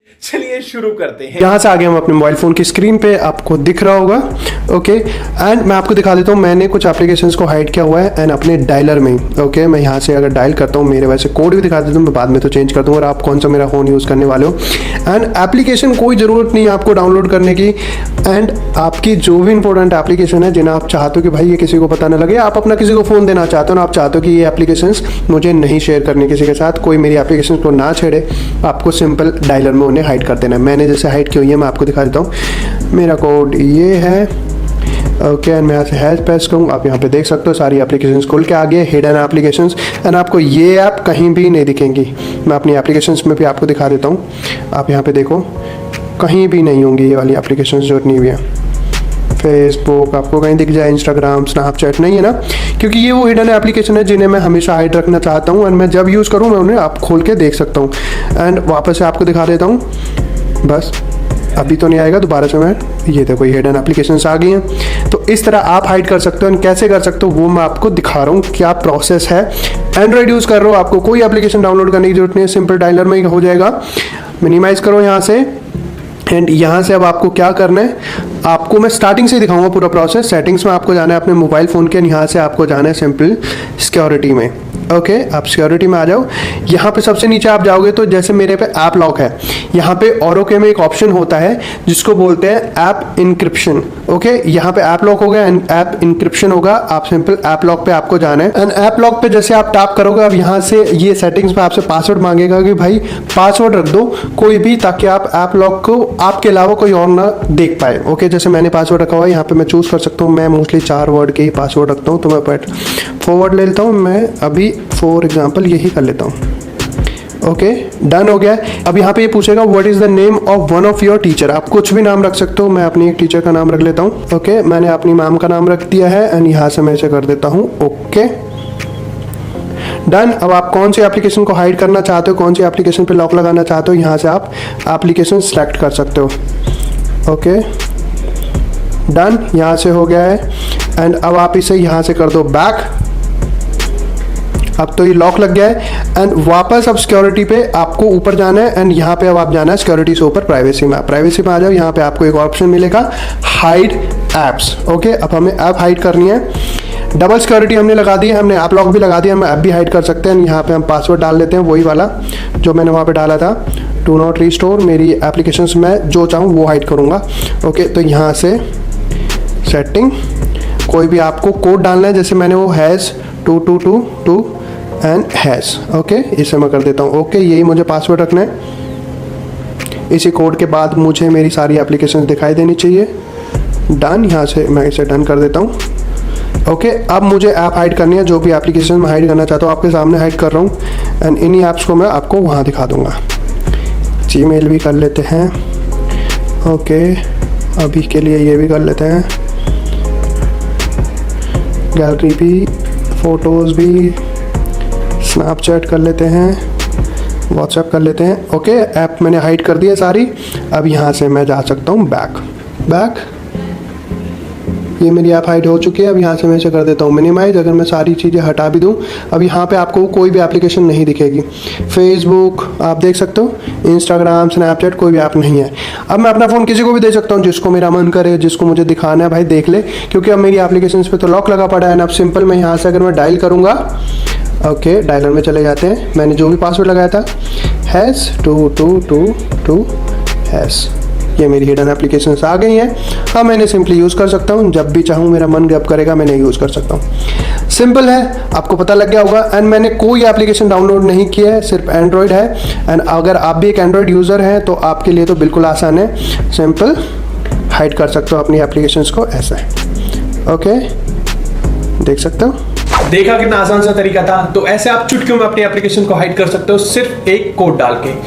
चलिए शुरू करते हैं। यहाँ से आगे हम अपने मोबाइल फ़ोन की स्क्रीन पे आपको दिख रहा होगा। ओके, एंड मैं आपको दिखा देता हूँ मैंने कुछ एप्लीकेशंस को हाइड किया हुआ है एंड अपने डायलर में। ओके, मैं यहाँ से अगर डायल करता हूँ, मेरे वैसे कोड भी दिखा देता हूँ, मैं बाद में तो चेंज कर दूँगा और आप कौन सा मेरा फ़ोन यूज़ करने वाले हो। एंड एप्लीकेशन कोई ज़रूरत नहीं है आपको डाउनलोड करने की। एंड आपकी जो भी इंपॉर्टेंट एप्लीकेशन है जिन्हें आप चाहते हो कि भाई ये किसी को पता ना लगे, आप अपना किसी को फ़ोन देना चाहते हो ना, आप चाहते हो कि ये एप्लीकेशंस मुझे नहीं शेयर करनी किसी के साथ, कोई मेरी एप्लीकेशन को ना छेड़े, आपको सिंपल डायलर में उन्हें हाइड कर देना है। मैंने जैसे हाइड की हुई है मैं आपको दिखा देता हूँ। मेरा कोड ये है। ओके, एंड मैं यहाँ से हैश प्रेस करूँ, आप यहाँ पे देख सकते हो सारी एप्लीकेशंस खुल के आ गए, हिडन एप्लीकेशंस। एंड आपको ये ऐप कहीं भी नहीं दिखेंगी। मैं अपनी एप्लीकेशंस में भी आपको दिखा देता हूँ, आप यहाँ पे देखो, कहीं भी नहीं होंगी ये वाली एप्लीकेशंस जो नहीं हुई है। फेसबुक आपको कहीं दिख जाए, इंस्टाग्राम, स्नैपचैट नहीं है ना, क्योंकि ये वो हिडन एप्लीकेशन है जिन्हें मैं हमेशा हाइड रखना चाहता हूँ। एंड मैं जब यूज़ करूँ मैं उन्हें आप खोल के देख सकता हूँ। एंड वापस से आपको दिखा देता हूँ, बस अभी तो नहीं आएगा, दोबारा से मैं, ये देखो ये हिडन एप्लीकेशंस आ गई हैं। तो इस तरह आप हाइड कर सकते हो। एंड कैसे कर सकते हो वो मैं आपको दिखा रहा हूँ, क्या प्रोसेस है। एंड्रॉइड यूज़ कर रहे हो, आपको कोई एप्लीकेशन डाउनलोड करने की जरूरत नहीं है, सिंपल डायलर में ही हो जाएगा। मिनिमाइज़ करो यहाँ से, एंड यहाँ से अब आपको क्या करना है, आपको मैं स्टार्टिंग से दिखाऊंगा पूरा प्रोसेस। सेटिंग्स में आपको जाना है अपने मोबाइल फ़ोन के, यहाँ से आपको जाना है सिंपल सिक्योरिटी में। ओके, आप सिक्योरिटी में आ जाओ। यहाँ पे सबसे नीचे आप जाओगे तो जैसे मेरे पे ऐप लॉक है, यहाँ पे ऑरोके में एक ऑप्शन होता है जिसको बोलते हैं ऐप इंक्रिप्शन। ओके, यहाँ पे ऐप लॉक हो गया एंड ऐप इंक्रिप्शन होगा। आप सिंपल ऐप लॉक पे आपको जाना है। एंड ऐप लॉक पे जैसे आप टैप करोगे, अब यहाँ से ये सेटिंग्स में आपसे पासवर्ड मांगेगा कि भाई पासवर्ड रख दो कोई भी, ताकि आप ऐप लॉक को आपके अलावा कोई और ना देख पाए। ओके, जैसे मैंने पासवर्ड रखा हुआ है, यहाँ पे मैं चूज़ कर सकता हूँ। मैं मोस्टली 4 वर्ड के ही पासवर्ड रखता हूँ, तो मैं फॉरवर्ड ले लेता हूँ। मैं अभी फॉर एग्जाम्पल यही कर लेता हूँ। ओके, डन हो गया है। अब यहाँ पे ये पूछेगा what is the name of one of your teacher. आप कुछ भी नाम रख सकते हो, मैं अपनी एक टीचर का नाम रख लेता हूँ। ओके, मैंने अपनी मैम का नाम रख दिया है एंड यहाँ से मैं इसे कर देता हूँ ओके, डन। अब आप कौन सी एप्लीकेशन को हाइड करना चाहते हो, कौन सी एप्लीकेशन पे लॉक लगाना चाहते हो, यहाँ से आप एप्लीकेशन सेलेक्ट कर सकते हो। ओके, डन, यहाँ से हो गया है। एंड अब आप इसे यहाँ से कर दो बैक। अब तो ये लॉक लग गया है। एंड वापस अब सिक्योरिटी पे आपको ऊपर जाना है एंड यहाँ पे अब आप जाना है सिक्योरिटी से ऊपर प्राइवेसी में। प्राइवेसी में आ जाओ, यहाँ पे आपको एक ऑप्शन मिलेगा हाइड ऐप्स। ओके, अब हमें ऐप हाइड करनी है। डबल सिक्योरिटी हमने लगा दी है, हमने ऐप लॉक भी लगा दिया, हम ऐप भी हाइड कर सकते हैं। यहाँ पे हम पासवर्ड डाल लेते हैं, वही वाला जो मैंने वहाँ पे डाला था, डू नॉट रिस्टोर। मेरी एप्लीकेशंस में जो चाहूँ वो हाइड करूँगा। ओके, तो यहाँ से सेटिंग, कोई भी आपको कोड डालना है, जैसे मैंने वो हैज़ 2222 एंड हैज़। ओके, इसे मैं कर देता हूँ ओके, यही मुझे पासवर्ड रखना है। इसी कोड के बाद मुझे मेरी सारी एप्लीकेशंस दिखाई देनी चाहिए। डन, यहाँ से मैं इसे डन कर देता हूँ। ओके, अब मुझे ऐप हाइड करनी है, जो भी एप्लीकेशन मैं हाइड करना चाहता हूँ आपके सामने हाइड कर रहा हूँ। एंड इन्हीं ऐप्स को मैं आपको वहाँ दिखा दूँगा। जीमेल भी कर लेते हैं। ओके, अभी के लिए ये भी कर लेते हैं, गैलरी भी, फ़ोटोज़ भी, स्नैपचैट कर लेते हैं, व्हाट्सएप कर लेते हैं। ओके, ऐप मैंने हाइड कर दी है सारी। अब यहाँ से मैं जा सकता हूँ बैक। ये मेरी ऐप हाइड हो चुकी है। अब यहाँ से मैं इसे कर देता हूँ मिनिमाइज। अगर मैं सारी चीज़ें हटा भी दूँ, अब यहाँ पे आपको कोई भी एप्लीकेशन नहीं दिखेगी। फेसबुक आप देख सकते हो, इंस्टाग्राम, स्नैपचैट, कोई भी ऐप नहीं है। अब मैं अपना फ़ोन किसी को भी दे सकता हूँ, जिसको मेरा मन करे, जिसको मुझे दिखाना है भाई देख ले, क्योंकि अब मेरी एप्लीकेशन पे तो लॉक लगा पड़ा है। अब सिंपल मैं यहाँ से अगर मैं डायल करूँगा, ओके, डायलर में चले जाते हैं। मैंने जो भी पासवर्ड लगाया था हैज़ 2222 हैज़, ये मेरी हिडन एप्लीकेशंस आ गई हैं। हाँ, मैंने सिंपली यूज़ कर सकता हूँ, जब भी चाहूँ मेरा मन जब करेगा मैंने यूज़ कर सकता हूँ। सिंपल है, आपको पता लग गया होगा। एंड मैंने कोई एप्लीकेशन डाउनलोड नहीं किया है, सिर्फ एंड्रॉयड है। एंड अगर आप भी एक एंड्रॉयड यूज़र हैं तो आपके लिए तो बिल्कुल आसान है, सिंपल हाइड कर सकते हो अपनी एप्लीकेशंस को ऐसा है। ओके, देख सकते हो, देखा कितना आसान सा तरीका था। तो ऐसे आप चुटकियों में अपनी एप्लीकेशन को हाइड कर सकते हो सिर्फ एक कोड डाल के।